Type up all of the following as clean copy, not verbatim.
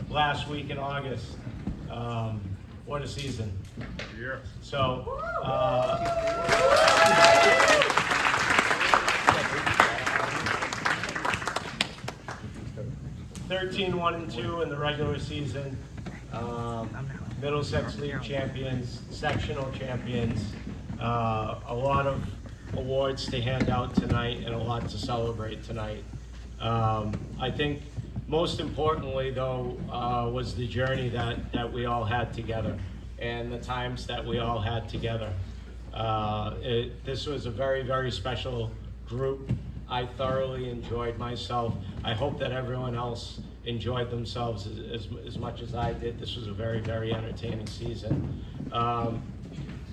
last week in August. What a season. Yeah. So, 13-1-2 in the regular season. Middlesex League champions, sectional champions. A lot of awards to hand out tonight and a lot to celebrate tonight. I think most importantly though was the journey that we all had together and the times that we all had together. This was a very, very special group. I thoroughly enjoyed myself. I hope that everyone else enjoyed themselves as much as I did. This was a very, very entertaining season.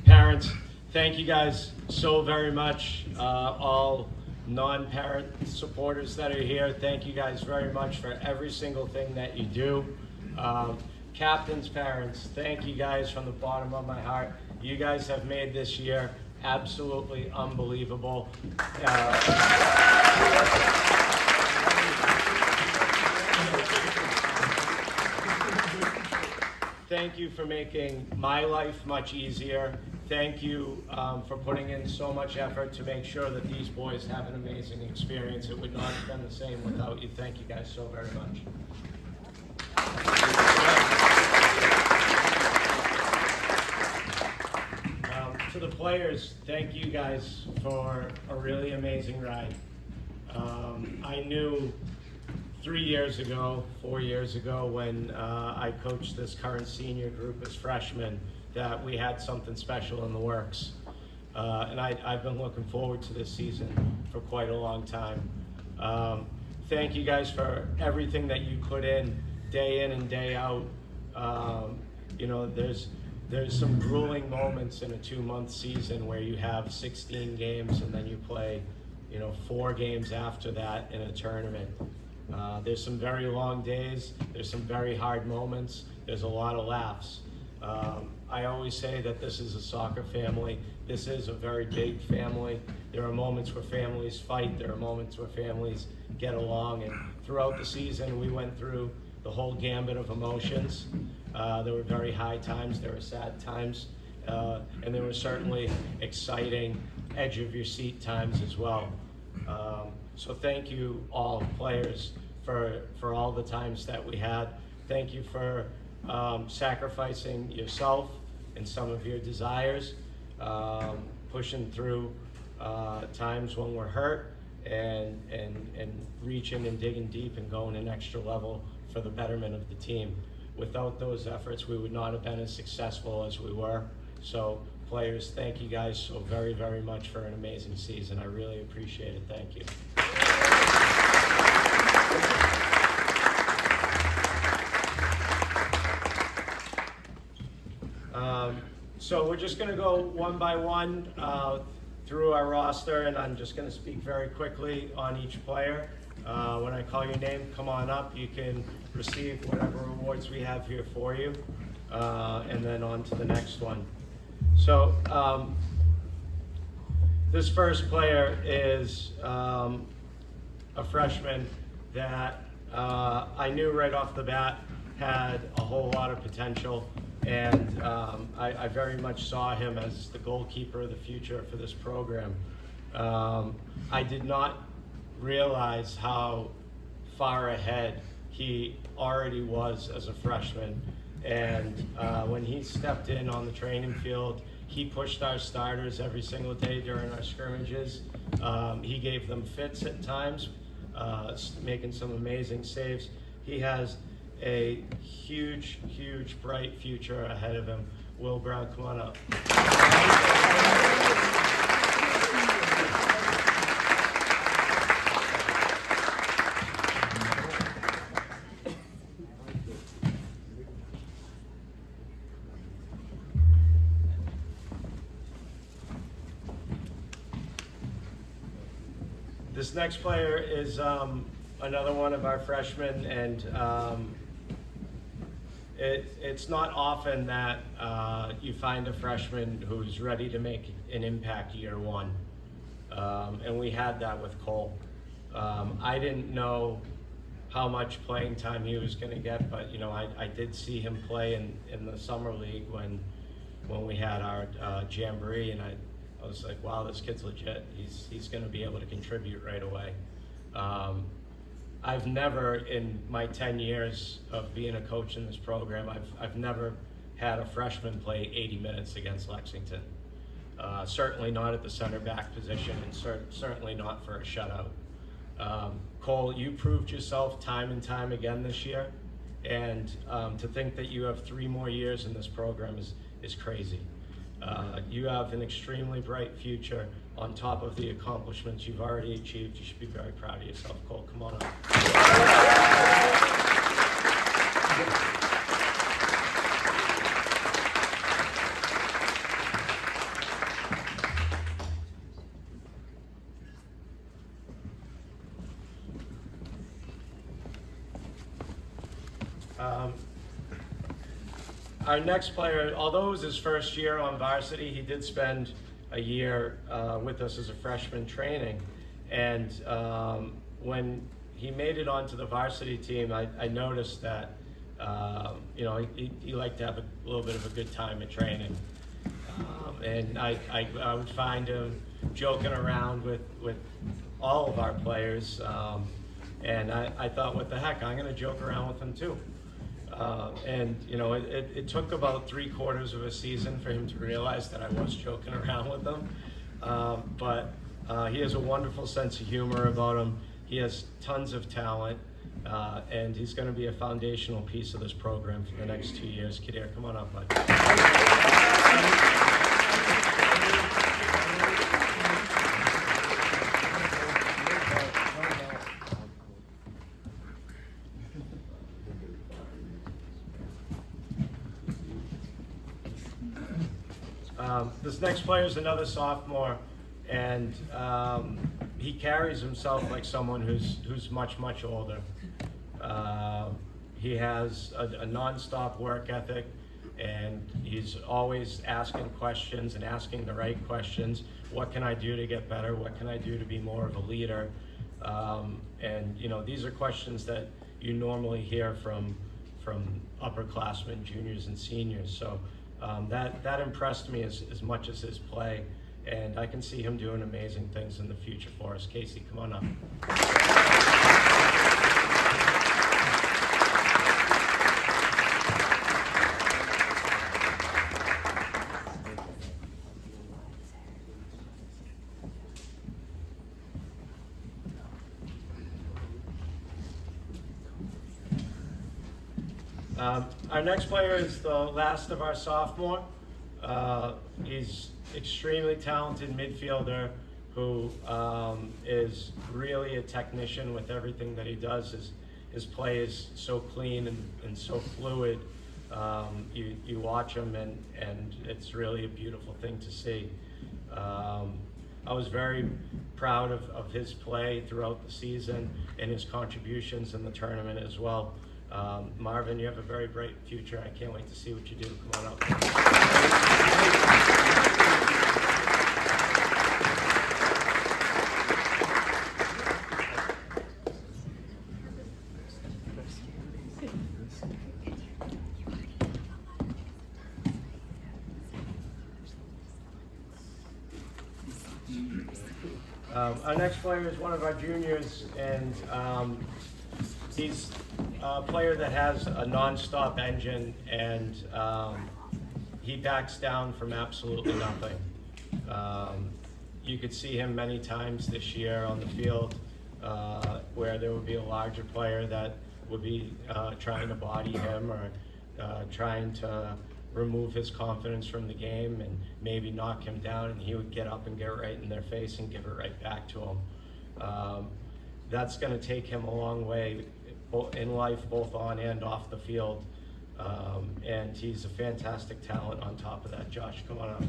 Parents, thank you guys so very much. All non-parent supporters that are here, thank you guys very much for every single thing that you do. Captains, parents, thank you guys from the bottom of my heart. You guys have made this year absolutely unbelievable. Thank you for making my life much easier. Thank you for putting in so much effort to make sure that these boys have an amazing experience. It would not have been the same without you. Thank you guys so very much. To the players, thank you guys for a really amazing ride. I knew 4 years ago, when I coached this current senior group as freshmen, that we had something special in the works. And I've been looking forward to this season for quite a long time. Thank you guys for everything that you put in and day out. You know, there's some grueling moments in a 2-month season where you have 16 games and then you play, 4 games after that in a tournament. There's some very long days, there's some very hard moments, there's a lot of laughs. I always say that this is a soccer family. This is a very big family. There are moments where families fight, there are moments where families get along, and throughout the season we went through the whole gambit of emotions. There were very high times, there were sad times, and there were certainly exciting, edge of your seat times as well. So thank you all players for all the times that we had. Thank you for sacrificing yourself and some of your desires, pushing through times when we're hurt, and reaching and digging deep and going an extra level for the betterment of the team. Without those efforts, we would not have been as successful as we were. So players, thank you guys so very, very much for an amazing season. I really appreciate it. Thank you. So we're just going to go one by one through our roster, and I'm just going to speak very quickly on each player. When I call your name, come on up. You can receive whatever awards we have here for you, and then on to the next one. So this first player is a freshman that I knew right off the bat had a whole lot of potential, and I very much saw him as the goalkeeper of the future for this program. I did not realize how far ahead he already was as a freshman, and when he stepped in on the training field, he pushed our starters every single day during our scrimmages. He gave them fits at times, making some amazing saves. He has a huge, huge, bright future ahead of him. Will Brown, come on up. This next player is another one of our freshmen, and it's not often that you find a freshman who's ready to make an impact year one, and we had that with Cole. I didn't know how much playing time he was going to get, but you know, I did see him play in the summer league when we had our jamboree, and I was like, wow, this kid's legit. He's going to be able to contribute right away. I've never, in my 10 years of being a coach in this program, I've never had a freshman play 80 minutes against Lexington. Certainly not at the center back position, and certainly not for a shutout. Cole, you proved yourself time and time again this year, and to think that you have 3 more years in this program is crazy. You have an extremely bright future on top of the accomplishments you've already achieved. You should be very proud of yourself, Cole. Come on up. Our next player, although it was his first year on varsity, he did spend a year with us as a freshman training. And when he made it onto the varsity team, I noticed that you know, he liked to have a little bit of a good time at training. And I would find him joking around with all of our players. And I thought, what the heck, I'm gonna joke around with him too. And you know, it took about 3/4 of a season for him to realize that I was joking around with him. But he has a wonderful sense of humor about him. He has tons of talent, and he's going to be a foundational piece of this program for the next 2 years. Kadir, come on up, bud. This next player is another sophomore, and he carries himself like someone who's much older. He has a non-stop work ethic, and he's always asking questions and asking the right questions. What can I do to get better? What can I do to be more of a leader? And you know, these are questions that you normally hear from upperclassmen, juniors, and seniors. So that impressed me as much as his play, and I can see him doing amazing things in the future for us. Casey, come on up. Our next player is the last of our sophomore. He's extremely talented midfielder who is really a technician with everything that he does. His play is so clean and so fluid. You watch him and it's really a beautiful thing to see. I was very proud of his play throughout the season and his contributions in the tournament as well. Marvin, you have a very bright future. I can't wait to see what you do. Come on up. Our next player is one of our juniors, and he's a player that has a non-stop engine, and he backs down from absolutely nothing. You could see him many times this year on the field where there would be a larger player that would be trying to body him or trying to remove his confidence from the game and maybe knock him down, and he would get up and get right in their face and give it right back to him. That's going to take him a long way in life, both on and off the field. And he's a fantastic talent on top of that. Josh, come on up.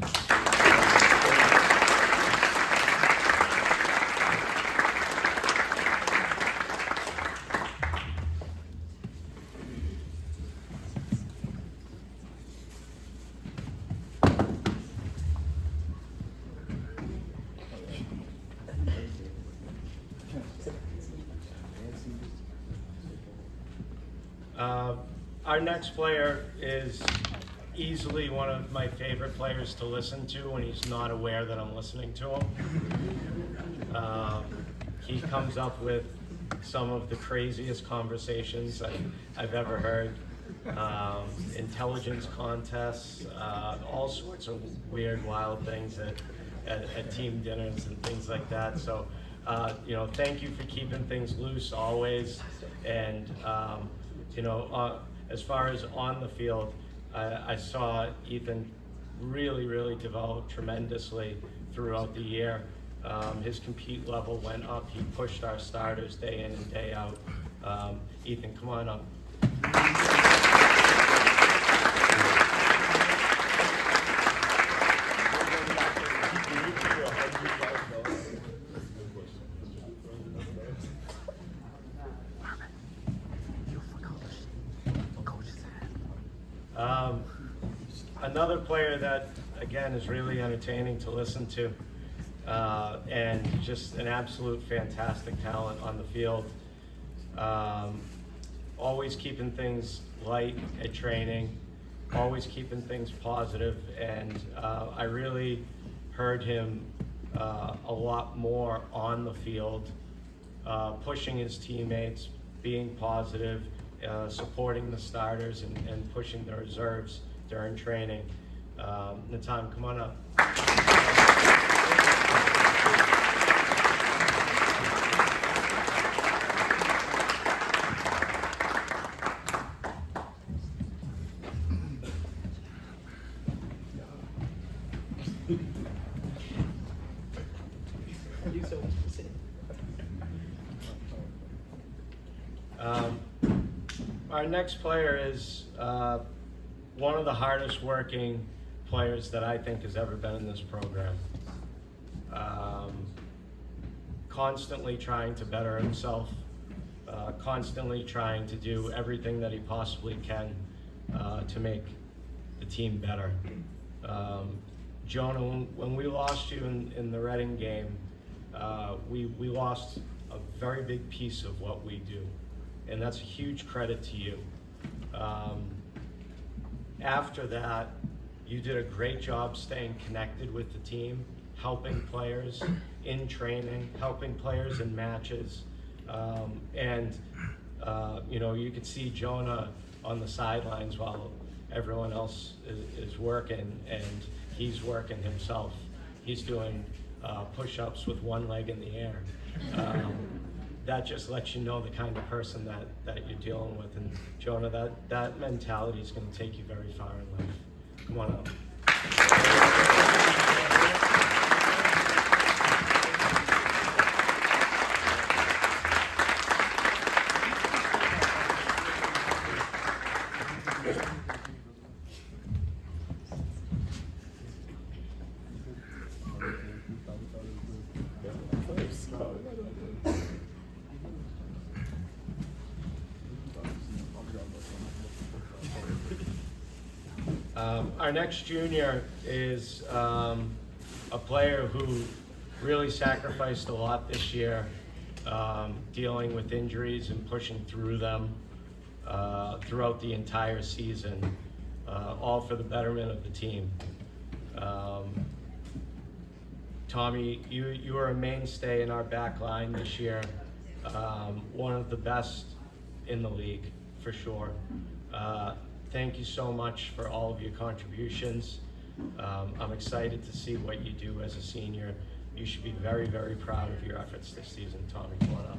Uh, our next player is easily one of my favorite players to listen to when he's not aware that I'm listening to him. He comes up with some of the craziest conversations I've ever heard. Intelligence contests, all sorts of weird, wild things at team dinners and things like that. So, thank you for keeping things loose always. And, as far as on the field, I saw Ethan really develop tremendously throughout the year. His compete level went up. He pushed our starters day in and day out. Ethan, come on up. Another player that, again, is really entertaining to listen to, and just an absolute fantastic talent on the field. Always keeping things light at training, always keeping things positive, and I really heard him a lot more on the field, pushing his teammates, being positive, supporting the starters, and pushing the reserves during training. Natan, come on up. Our next player is one of the hardest working players that I think has ever been in this program. Constantly trying to better himself, constantly trying to do everything that he possibly can to make the team better. Jonah, when we lost you in the Reading game, we lost a very big piece of what we do, and that's a huge credit to you. After that, you did a great job staying connected with the team, helping players in training, helping players in matches, and you could see Jonah on the sidelines while everyone else is working, and he's working himself. He's doing push-ups with one leg in the air. That just lets you know the kind of person that you're dealing with. And Jonah, that mentality is going to take you very far in life. Come on up. Our next junior is a player who really sacrificed a lot this year, dealing with injuries and pushing through them throughout the entire season, all for the betterment of the team. Tommy, you were a mainstay in our back line this year, one of the best in the league, for sure. Thank you so much for all of your contributions. I'm excited to see what you do as a senior. You should be very proud of your efforts this season, Tommy. Come on up.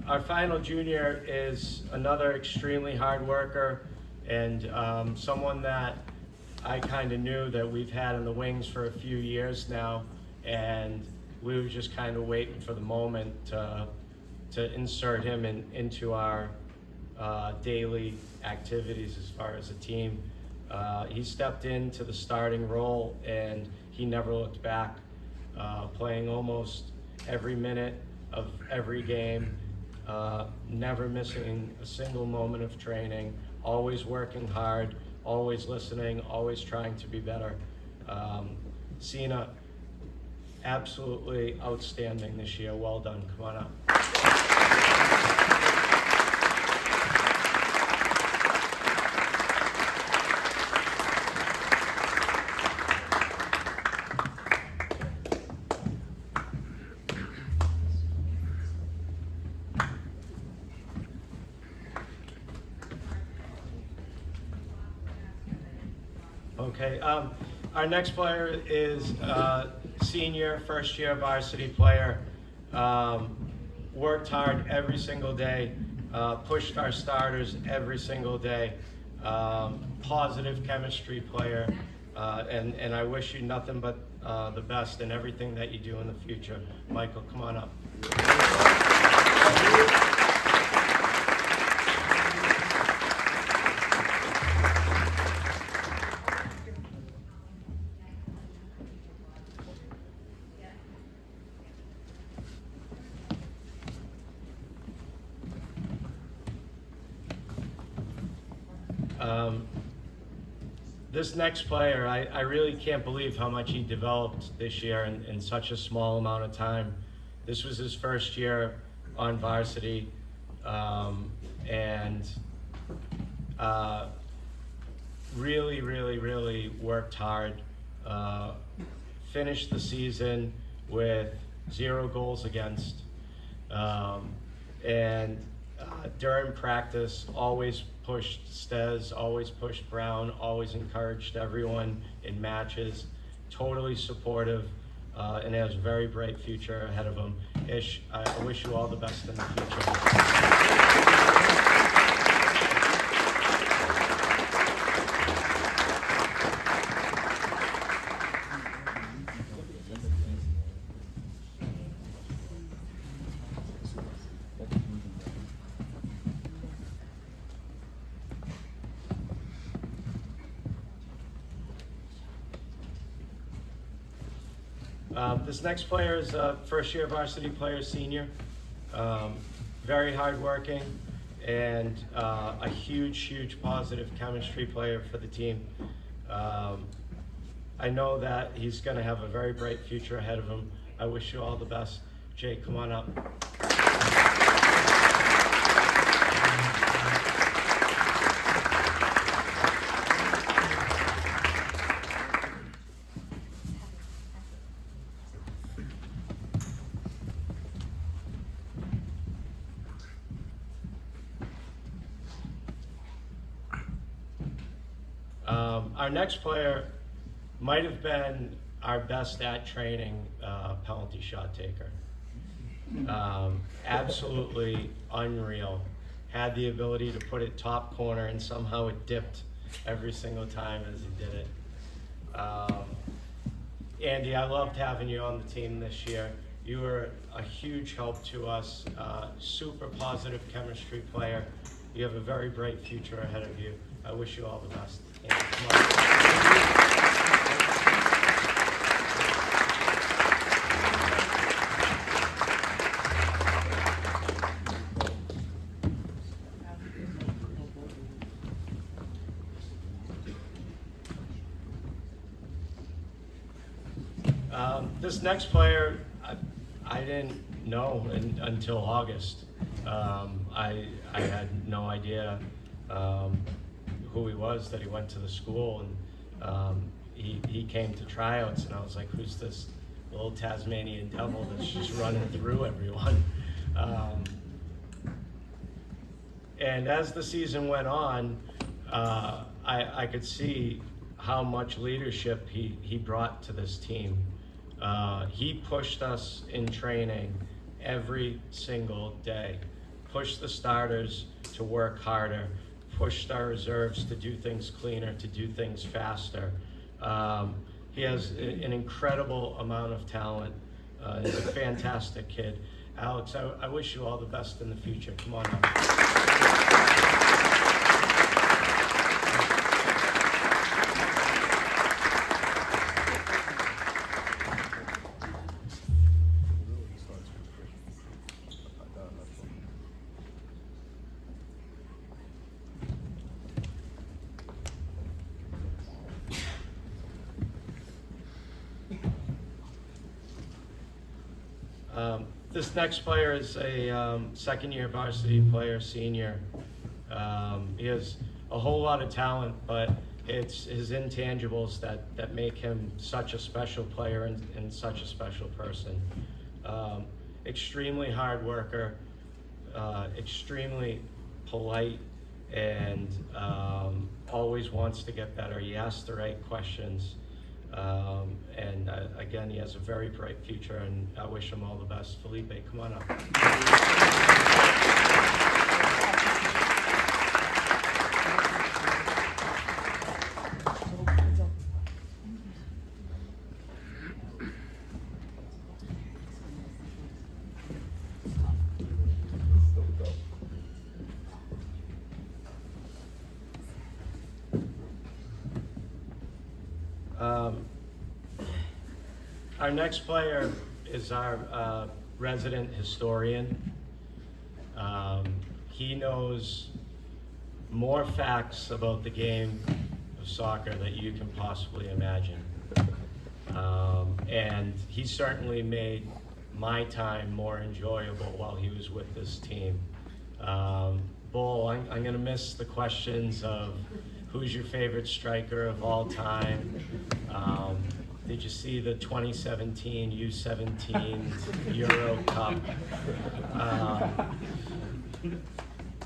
Our final junior is another extremely hard worker, and someone that I kind of knew that we've had in the wings for a few years now, and we were just kind of waiting for the moment to insert him into our daily activities as far as a team. He stepped into the starting role, and he never looked back, playing almost every minute of every game, never missing a single moment of training, always working hard, always listening, always trying to be better. Cena, absolutely outstanding this year. Well done. Come on up. Okay, our next player is senior, first-year varsity player. Worked hard every single day, pushed our starters every single day. Positive chemistry player, and I wish you nothing but the best in everything that you do in the future. Michael, come on up. This next player, I really can't believe how much he developed this year in such a small amount of time. This was his first year on varsity, and really worked hard. Finished the season with 0 goals against, and during practice, always pushed Stez, always pushed Brown, always encouraged everyone in matches, totally supportive, and has a very bright future ahead of him. Ish, I wish you all the best in the future. This next player is a first-year varsity player, senior. Very hardworking and a huge positive chemistry player for the team. I know that he's going to have a very bright future ahead of him. I wish you all the best. Jake, come on up. Our next player might have been our best at training penalty shot taker. Absolutely unreal. Had the ability to put it top corner, and somehow it dipped every single time as he did it. Andy, I loved having you on the team this year. You were a huge help to us, super positive chemistry player. You have a very bright future ahead of you. I wish you all the best. Andy, come on. This next player, I didn't know until August. I had no idea who he was, that he went to the school, and he came to tryouts, and I was like, who's this little Tasmanian devil that's just running through everyone? And as the season went on, I could see how much leadership he brought to this team. He pushed us in training every single day, pushed the starters to work harder, pushed our reserves to do things cleaner, to do things faster. He has an incredible amount of talent. He's a fantastic kid. Alex, I wish you all the best in the future. Come on up. This next player is a second-year varsity player, senior. He has a whole lot of talent, but it's his intangibles that make him such a special player and such a special person. Extremely hard worker, extremely polite, and always wants to get better. He asks the right questions. And again, he has a very bright future, and I wish him all the best. Felipe, come on up. Our next player is our resident historian. He knows more facts about the game of soccer that you can possibly imagine. And he certainly made my time more enjoyable while he was with this team. Bull, I'm going to miss the questions of who's your favorite striker of all time. Did you see the 2017 U17 Euro Cup?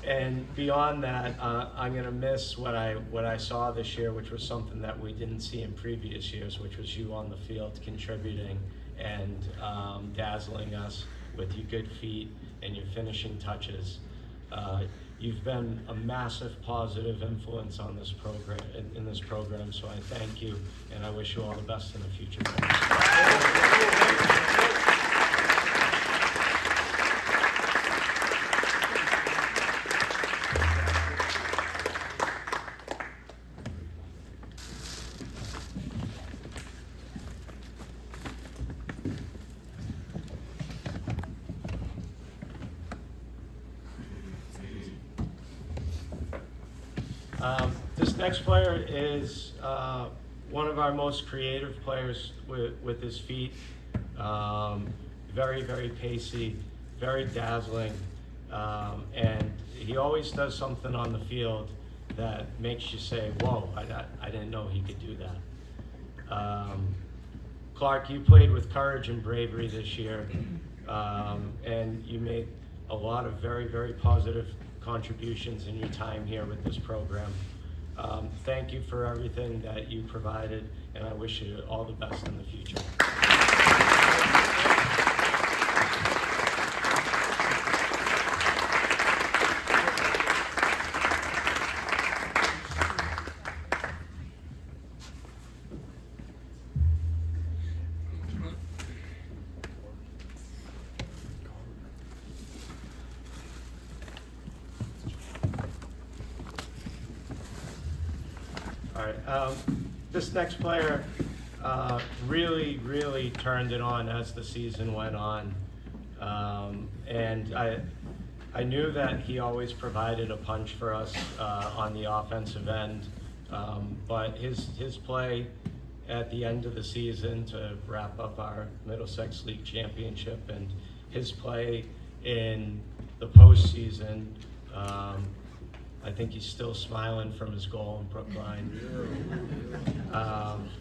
And beyond that, I'm going to miss what I saw this year, which was something that we didn't see in previous years, which was you on the field contributing and dazzling us with your good feet and your finishing touches. You've been a massive positive influence on this program, in this program, so I thank you, and I wish you all the best in the future. This next player is one of our most creative players with his feet. Very, very pacey, very dazzling, and he always does something on the field that makes you say, whoa, I didn't know he could do that. Clark, you played with courage and bravery this year, and you made a lot of very, very positive contributions in your time here with this program. Thank you for everything that you provided, and I wish you all the best in the future. All right, this next player really, really turned it on as the season went on. And I knew that he always provided a punch for us on the offensive end, but his play at the end of the season to wrap up our Middlesex League Championship and his play in the postseason, I think he's still smiling from his goal in Brookline.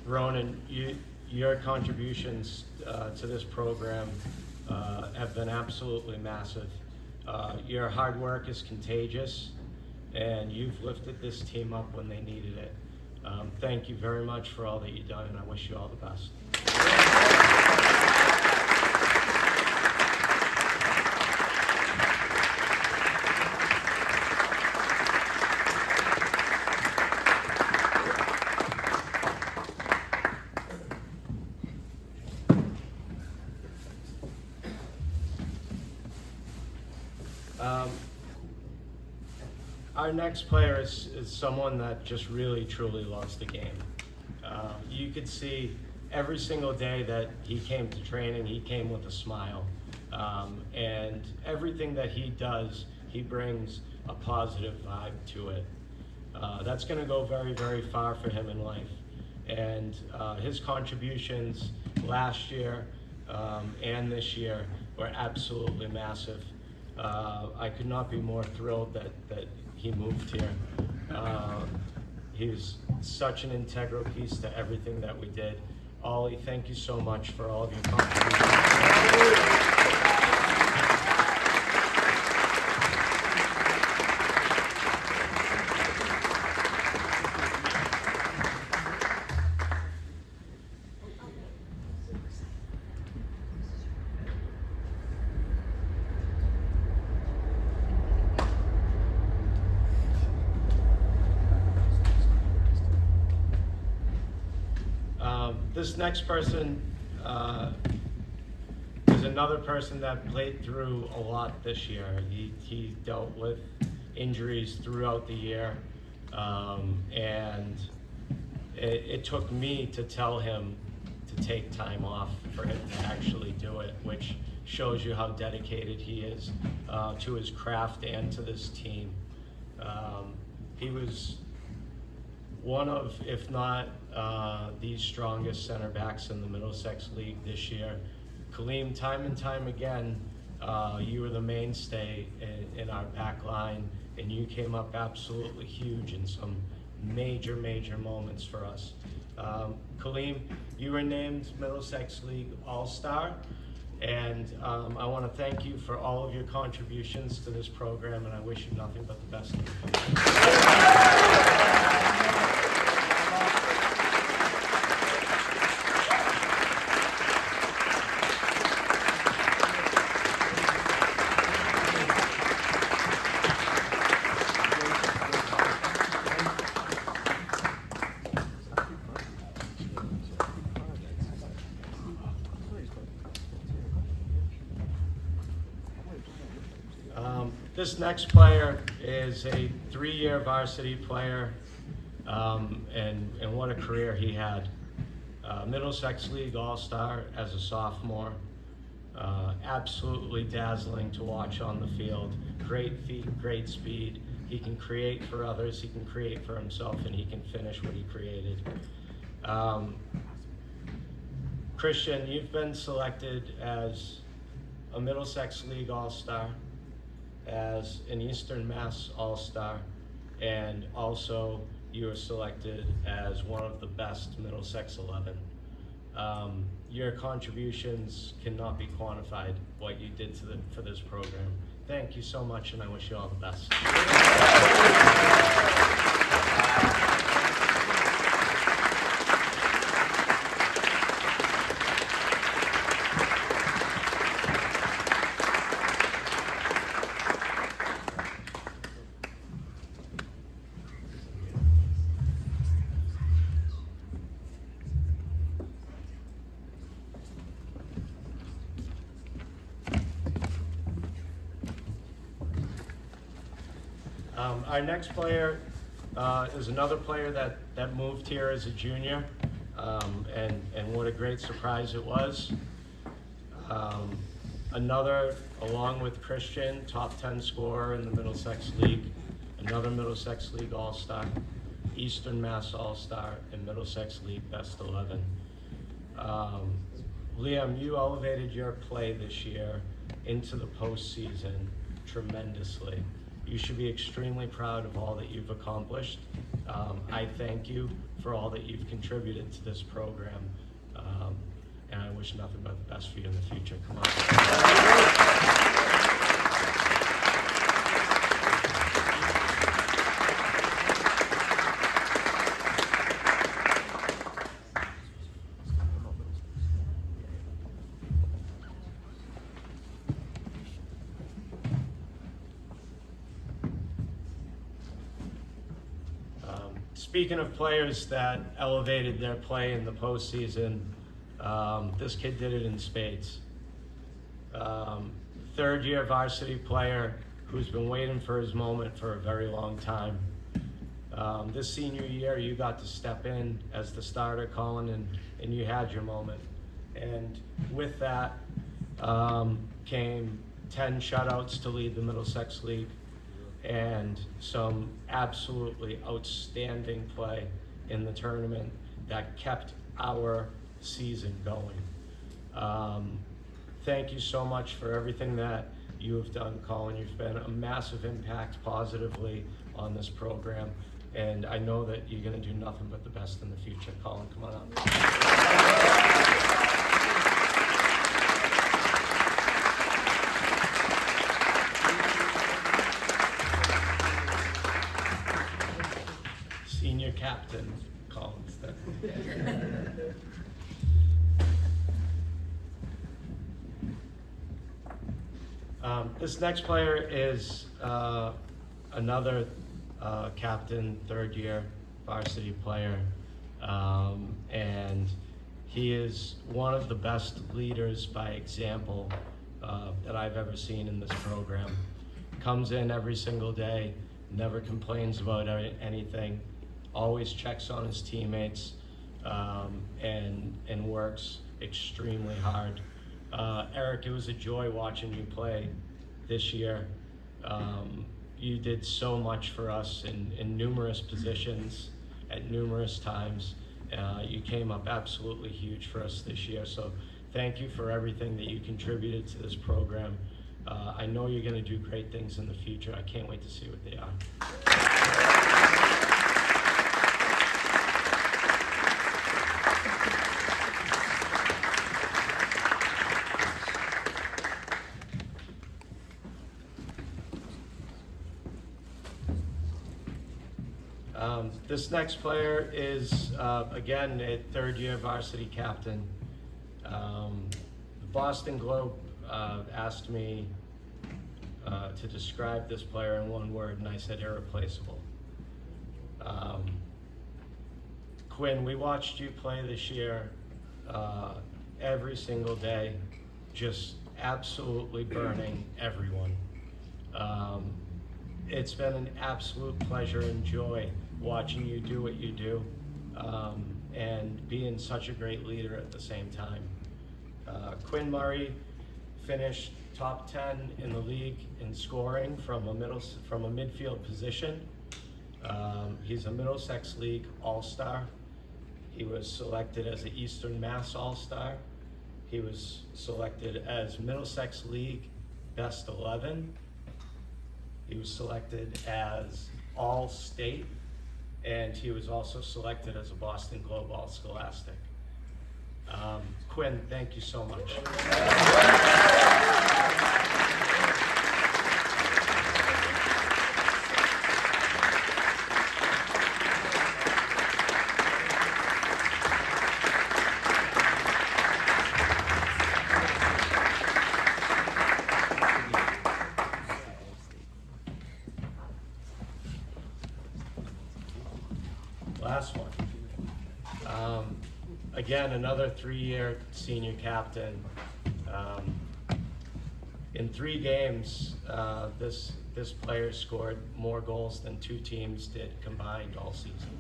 Ronan, your contributions to this program have been absolutely massive. Your hard work is contagious, and you've lifted this team up when they needed it. Thank you very much for all that you've done, and I wish you all the best. Our next player is someone that just really, truly loves the game. You could see every single day that he came to training, he came with a smile. And everything that he does, he brings a positive vibe to it. That's going to go very, very far for him in life. And his contributions last year and this year were absolutely massive. I could not be more thrilled that he moved here. He was such an integral piece to everything that we did. Ollie, thank you so much for all of your contributions. This next person is another person that played through a lot this year. He dealt with injuries throughout the year, and it took me to tell him to take time off for him to actually do it, which shows you how dedicated he is to his craft and to this team. He was one of, if not the strongest center backs in the Middlesex League this year. Kaleem, time and time again, you were the mainstay in our back line, and you came up absolutely huge in some major moments for us. Kaleem, you were named Middlesex League All-Star, and I want to thank you for all of your contributions to this program, and I wish you nothing but the best in the future. This next player is a 3-year varsity player, and what a career he had. Middlesex League All-Star as a sophomore. Absolutely dazzling to watch on the field. Great feet, great speed. He can create for others, he can create for himself, and he can finish what he created. Christian, you've been selected as a Middlesex League All-Star, as an Eastern Mass All-Star, and also you were selected as one of the best Middlesex 11. Your contributions cannot be quantified, what you did for this program. Thank you so much, and I wish you all the best. Our next player is another player that moved here as a junior, and what a great surprise it was. Another, along with Christian, top 10 scorer in the Middlesex League, another Middlesex League All-Star, Eastern Mass All-Star, and Middlesex League Best 11. Liam, you elevated your play this year into the postseason tremendously. You should be extremely proud of all that you've accomplished. I thank you for all that you've contributed to this program, and I wish nothing but the best for you in the future. Come on. Speaking of players that elevated their play in the postseason, this kid did it in spades. Third-year varsity player who's been waiting for his moment for a very long time. This senior year, you got to step in as the starter, Colin, and you had your moment. And with that came 10 shutouts to lead the Middlesex League, and some absolutely outstanding play in the tournament that kept our season going. thank you so much for everything that you have done, Colin. You've been a massive impact positively on this program, and I know that you're going to do nothing but the best in the future. Colin, come on up. Senior captain, Colin. This next player is another captain, third-year varsity player, and he is one of the best leaders by example that I've ever seen in this program. Comes in every single day, never complains about anything, always checks on his teammates, and works extremely hard. Eric, it was a joy watching you play this year. You did so much for us in numerous positions at numerous times. You came up absolutely huge for us this year. So thank you for everything that you contributed to this program. I know you're going to do great things in the future. I can't wait to see what they are. This next player is, again, a third-year varsity captain. The Boston Globe asked me to describe this player in one word, and I said irreplaceable. Quinn, we watched you play this year every single day, just absolutely burning everyone. It's been an absolute pleasure and joy watching you do what you do, and being such a great leader at the same time. Quinn Murray finished top 10 in the league in scoring from a midfield position. He's a Middlesex League All-Star. He was selected as an Eastern Mass All-Star. He was selected as Middlesex League Best 11. He was selected as All-State, and he was also selected as a Boston Globe All-Scholastic. Quinn, thank you so much. Last one. Again, another three-year senior captain. In 3 games, this player scored more goals than 2 teams did combined all season.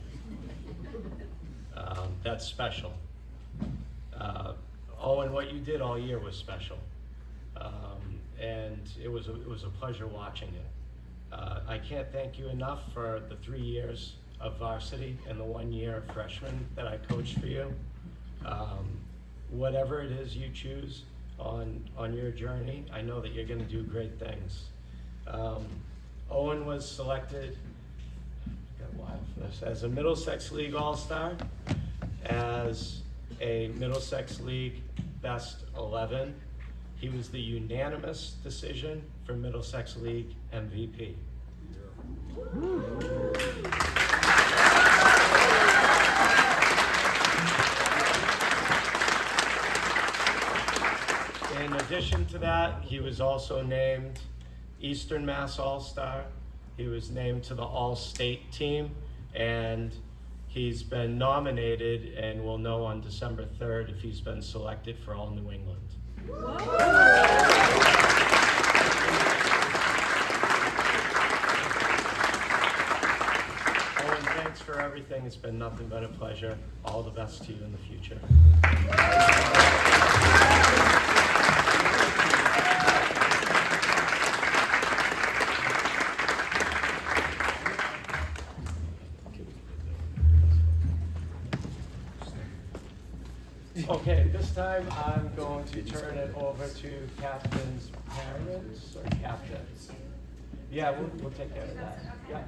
That's special. Owen, what you did all year was special, and it was a pleasure watching it. I can't thank you enough for the 3 years of varsity and the 1 year of freshman that I coached for you. Whatever it is you choose on your journey, I know that you're going to do great things. Owen was selected as a Middlesex League All-Star, as a Middlesex League Best 11. He was the unanimous decision for Middlesex League MVP. In addition to that, he was also named Eastern Mass All-Star. He was named to the All-State team, and he's been nominated, and we'll know on December 3rd if he's been selected for All New England. Owen, thanks for everything. It's been nothing but a pleasure. All the best to you in the future. Okay, this time I'm going to turn it over to Captain's parents or captains. Yeah, we'll take care of that. Yeah.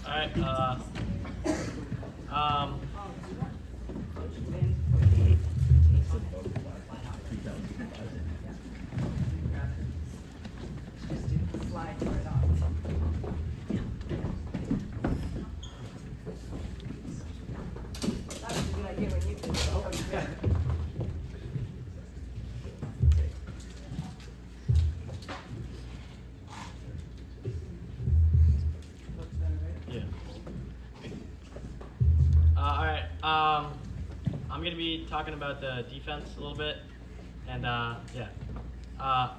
All right. Yeah. All right. I'm gonna be talking about the defense a little bit, and yeah. A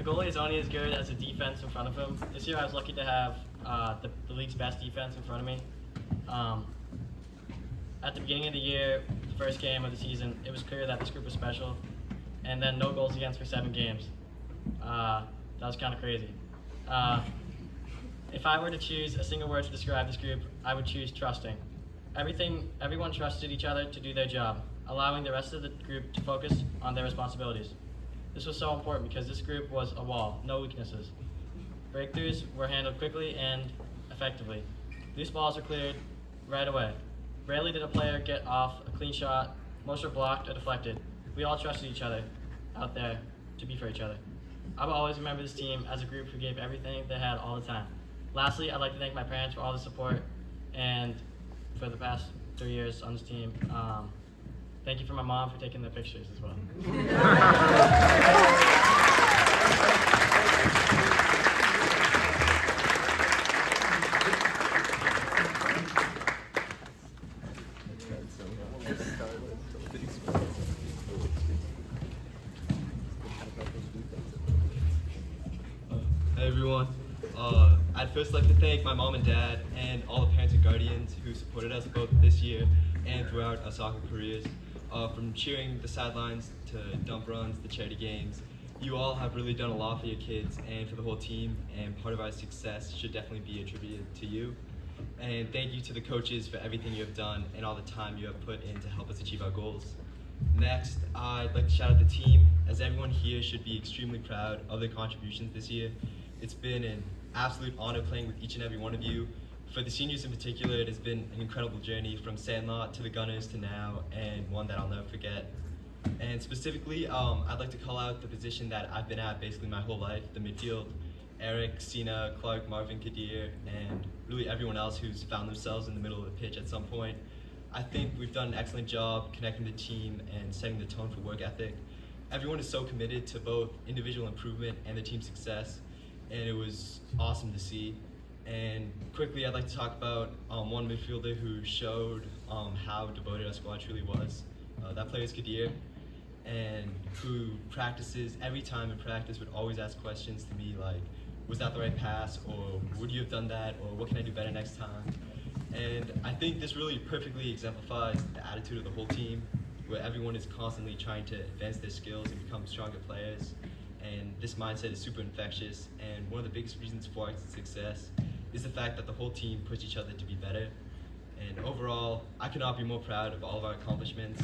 goalie is only as good as the defense in front of him. This year, I was lucky to have the league's best defense in front of me. At the beginning of the year, the first game of the season, it was clear that this group was special, and then no goals against for 7 games. That was kind of crazy. If I were to choose a single word to describe this group, I would choose trusting. Everyone trusted each other to do their job, allowing the rest of the group to focus on their responsibilities. This was so important because this group was a wall, no weaknesses. Breakthroughs were handled quickly and effectively. Loose balls were cleared right away. Rarely did a player get off a clean shot. Most were blocked or deflected. We all trusted each other out there to be for each other. I will always remember this team as a group who gave everything they had all the time. Lastly, I'd like to thank my parents for all the support and for the past 3 years on this team. Thank you for my mom for taking the pictures as well. Hey everyone. I'd first like to thank my mom and dad and all the parents and guardians who supported us both this year and throughout our soccer careers. From cheering the sidelines to dump runs, the charity games, you all have really done a lot for your kids and for the whole team, and part of our success should definitely be attributed to you. And thank you to the coaches for everything you have done and all the time you have put in to help us achieve our goals. Next, I'd like to shout out the team, as everyone here should be extremely proud of their contributions this year. It's been an absolute honor playing with each and every one of you. For the seniors in particular, it has been an incredible journey from Sandlot to the Gunners to now, and one that I'll never forget. And specifically, I'd like to call out the position that I've been at basically my whole life, the midfield. Eric, Sina, Clark, Marvin, Kadir, and really everyone else who's found themselves in the middle of the pitch at some point. I think we've done an excellent job connecting the team and setting the tone for work ethic. Everyone is so committed to both individual improvement and the team's success, and it was awesome to see. And quickly, I'd like to talk about one midfielder who showed how devoted our squad truly was. That player is Kadir, and who practices every time in practice would always ask questions to me like, was that the right pass, or would you have done that, or what can I do better next time? And I think this really perfectly exemplifies the attitude of the whole team, where everyone is constantly trying to advance their skills and become stronger players. And this mindset is super infectious, and one of the biggest reasons for our success is the fact that the whole team pushed each other to be better. And overall, I could not be more proud of all of our accomplishments.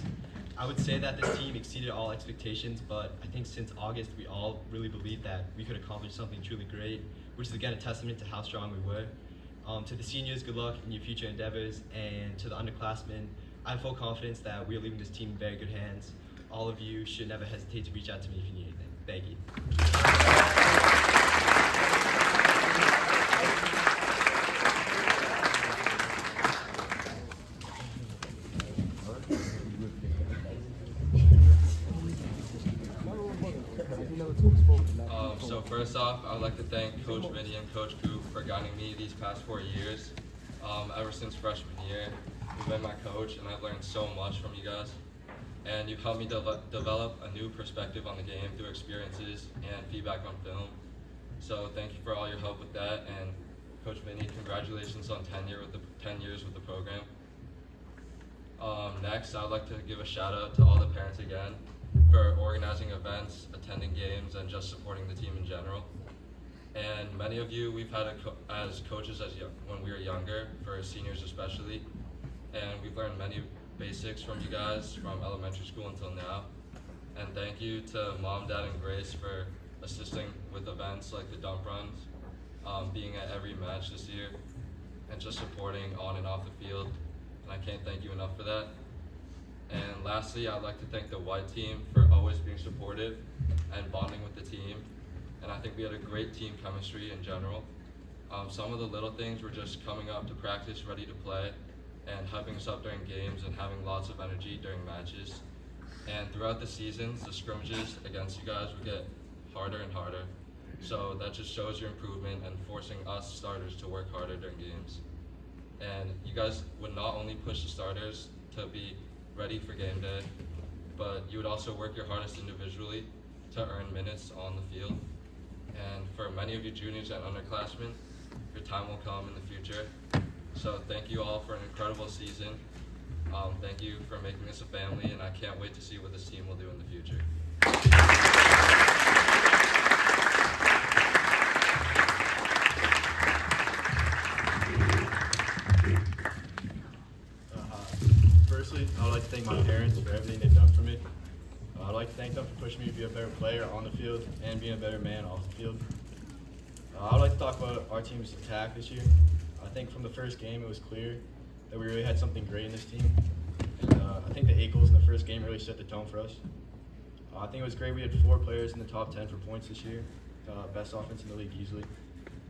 I would say that this team exceeded all expectations, but I think since August we all really believed that we could accomplish something truly great, which is again a testament to how strong we were. To the seniors, good luck in your future endeavors, and to the underclassmen, I have full confidence that we are leaving this team in very good hands. All of you should never hesitate to reach out to me if you need anything. Thank you. So first off, I would like to thank Coach Vinny and Coach Coop for guiding me these past 4 years. Ever since freshman year, you've been my coach, and I've learned so much from you guys. and you've helped me develop a new perspective on the game through experiences and feedback on film. So thank you for all your help with that, and Coach Vinny, congratulations on 10 years with the program. Next, I'd like to give a shout out to all the parents again for organizing events, attending games, and just supporting the team in general. And many of you we've had as coaches when we were younger, for seniors especially, and we've learned many basics from you guys from elementary school until now. And thank you to Mom, Dad, and Grace for assisting with events like the dump runs, being at every match this year, and just supporting on and off the field. And I can't thank you enough for that. And lastly, I'd like to thank the white team for always being supportive and bonding with the team. And I think we had a great team chemistry in general. Some of the little things were just coming up to practice ready to play and hyping us up during games and having lots of energy during matches. And throughout the seasons, the scrimmages against you guys would get harder and harder. So that just shows your improvement and forcing us starters to work harder during games. And you guys would not only push the starters to be ready for game day, but you would also work your hardest individually to earn minutes on the field. And for many of you juniors and underclassmen, your time will come in the future. So thank you all for an incredible season. Thank you for making this a family, and I can't wait to see what this team will do in the future. Firstly, I would like to thank my parents for everything they've done for me. I'd like to thank them for pushing me to be a better player on the field and being a better man off the field. I'd like to talk about our team's attack this year. I think from the first game it was clear that we really had something great in this team. And I think the 8 goals in the first game really set the tone for us. I think it was great we had 4 players in the top 10 for points this year. Best offense in the league easily.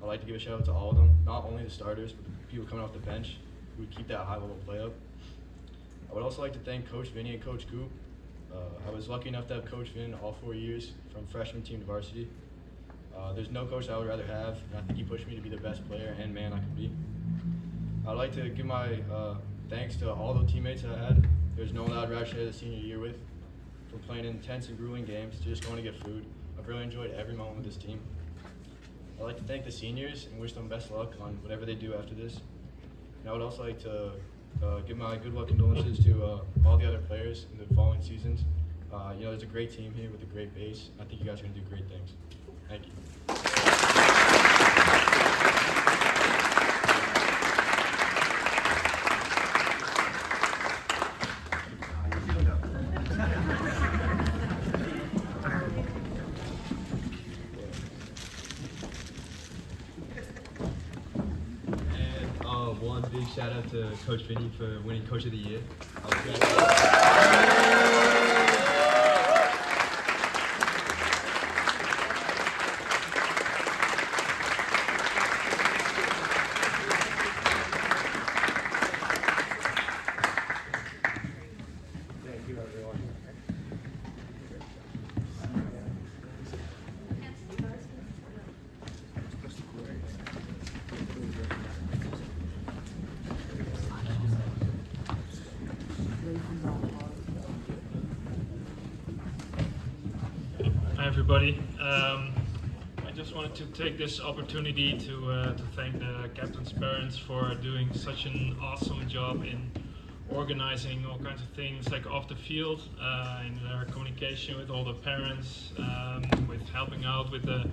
I'd like to give a shout out to all of them, not only the starters, but the people coming off the bench who would keep that high level play up. I would also like to thank Coach Vinny and Coach Goop. I was lucky enough to have Coach Vin all 4 years, from freshman team to varsity. There's no coach I would rather have, and I think he pushed me to be the best player and man I could be. I'd like to give my thanks to all the teammates I had. There's no one that I'd rather share the senior year with. From playing intense and grueling games to just going to get food, I've really enjoyed every moment with this team. I'd like to thank the seniors and wish them best luck on whatever they do after this. And I would also like to give my good luck condolences to all the other players in the following seasons. There's a great team here with a great base. I think you guys are going to do great things. Thank you. And one big shout out to Coach Vinny for winning Coach of the Year. Thank you, everyone. Hi everybody. I just wanted to take this opportunity to thank the captain's parents for doing such an awesome job in organizing all kinds of things like off the field, in their communication with all the parents, with helping out with the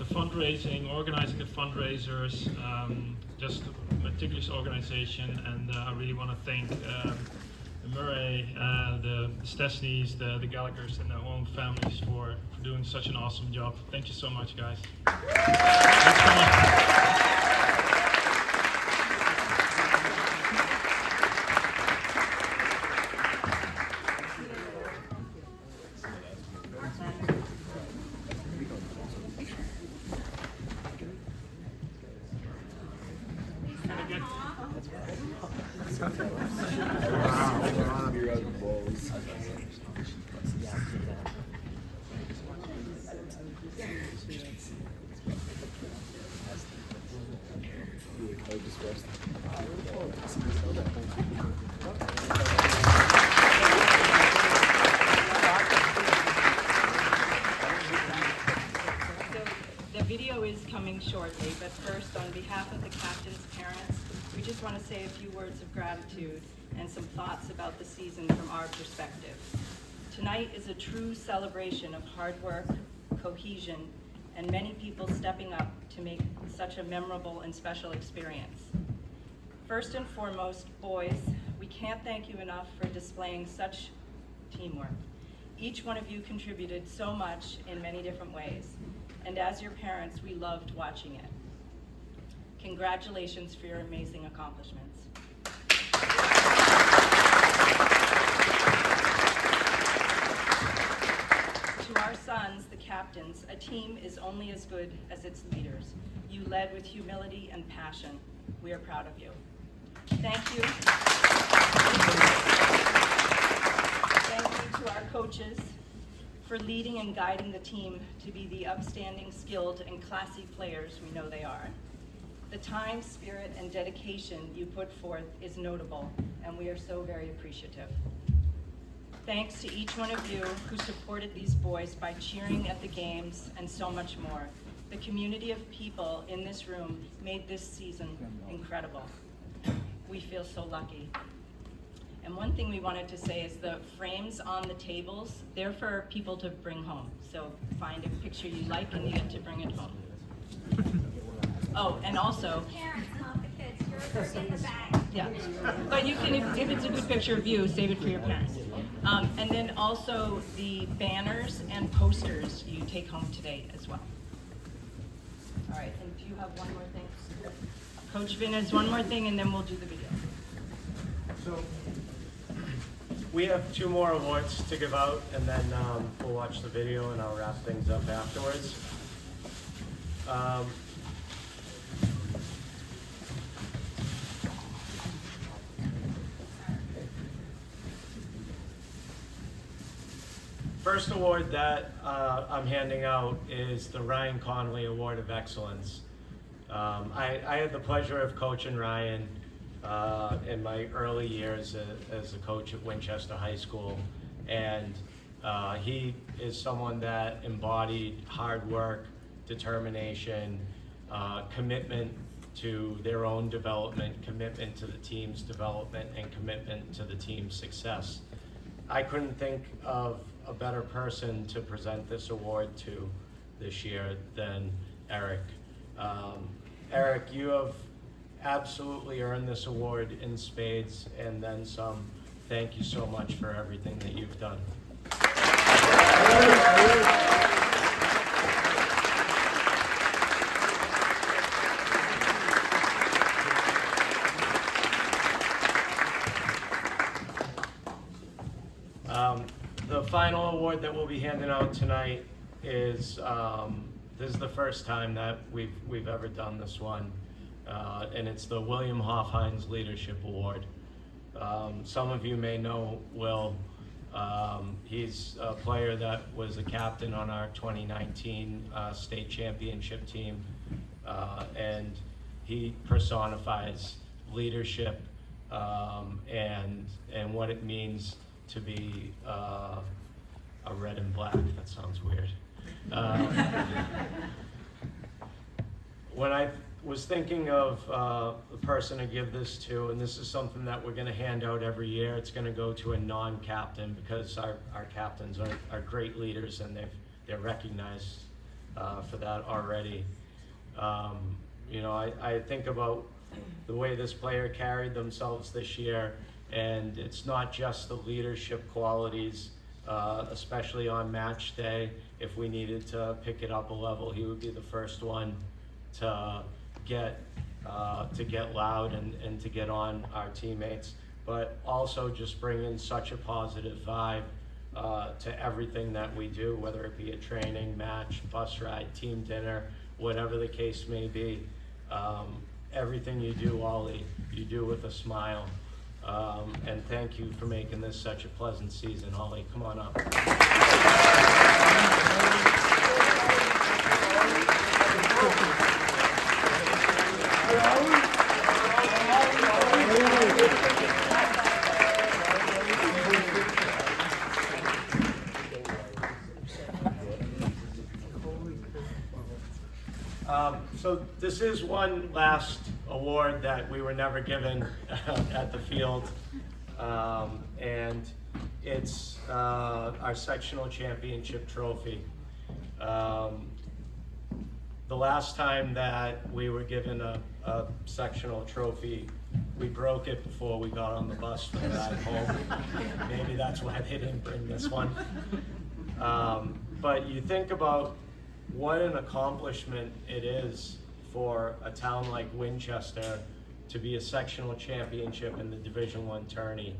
fundraising, organizing the fundraisers, just meticulous organization. And I really want to thank Murray, the Stesneys, the Gallaghers, and their own families for doing such an awesome job. Thank you so much, guys. Thanks so much. behalf of the captain's parents, we just want to say a few words of gratitude and some thoughts about the season from our perspective. Tonight is a true celebration of hard work, cohesion, and many people stepping up to make such a memorable and special experience. First and foremost, boys, we can't thank you enough for displaying such teamwork. Each one of you contributed so much in many different ways, and as your parents, we loved watching it. Congratulations for your amazing accomplishments. To our sons, the captains, a team is only as good as its leaders. You led with humility and passion. We are proud of you. Thank you. Thank you to our coaches for leading and guiding the team to be the upstanding, skilled, and classy players we know they are. The time, spirit, and dedication you put forth is notable, and we are so very appreciative. Thanks to each one of you who supported these boys by cheering at the games and so much more. The community of people in this room made this season incredible. We feel so lucky. And one thing we wanted to say is the frames on the tables, they're for people to bring home. So find a picture you like and you get to bring it home. Oh, and also, Parents, not the kids. Yours are in the bag. yeah, but you can, if it's a good picture of you, save it for your parents. And then also the banners and posters you take home today as well. All right, and do you have one more thing? Coach Vin has one more thing, and then we'll do the video. So, we have 2 more awards to give out, and then we'll watch the video and I'll wrap things up afterwards. First award that I'm handing out is the Ryan Connolly Award of Excellence. I had the pleasure of coaching Ryan in my early years as a coach at Winchester High School, and he is someone that embodied hard work, determination, commitment to their own development, commitment to the team's development, and commitment to the team's success. I couldn't think of a better person to present this award to this year than Eric. Eric, you have absolutely earned this award in spades and then some. Thank you so much for everything that you've done. The final award that we'll be handing out tonight is, this is the first time that we've ever done this one, and it's the William Hofheinz Leadership Award. Some of you may know Will. He's a player that was a captain on our 2019 state championship team, and he personifies leadership and what it means to be a red and black. That sounds weird. When I was thinking of the person to give this to, and this is something that we're going to hand out every year, it's going to go to a non-captain because our captains are great leaders and they're recognized for that already. You know, I think about the way this player carried themselves this year, and it's not just the leadership qualities, especially on match day. If we needed to pick it up a level, he would be the first one to get loud and to get on our teammates, but also just bring in such a positive vibe to everything that we do, whether it be a training, match, bus ride, team dinner, whatever the case may be. Everything you do, Ollie, you do with a smile. And thank you for making this such a pleasant season. Ollie, come on up. So this is one last award that we were never given at the field. And it's our sectional championship trophy. The last time that we were given a sectional trophy, we broke it before we got on the bus for the ride home. Maybe that's why they didn't bring this one. But you think about what an accomplishment it is for a town like Winchester to be a sectional championship in the Division I tourney.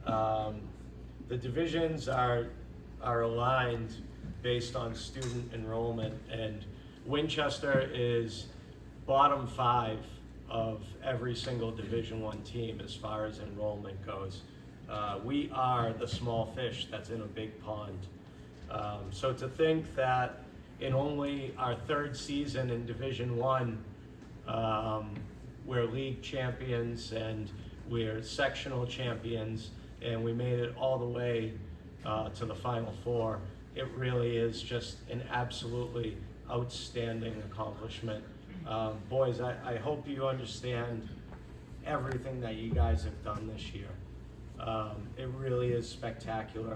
The divisions are aligned based on student enrollment, and Winchester is bottom 5 of every single Division I team as far as enrollment goes. We are the small fish that's in a big pond. So to think that in only our 3rd season in Division I, we're league champions and we're sectional champions, and we made it all the way to the Final Four. It really is just an absolutely outstanding accomplishment. Boys, I hope you understand everything that you guys have done this year. It really is spectacular.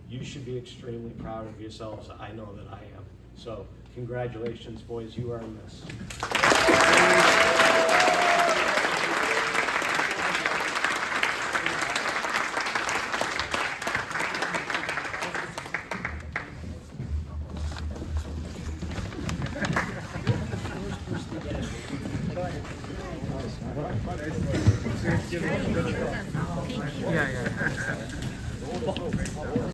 You should be extremely proud of yourselves. I know that I am. So congratulations, boys, you earned this.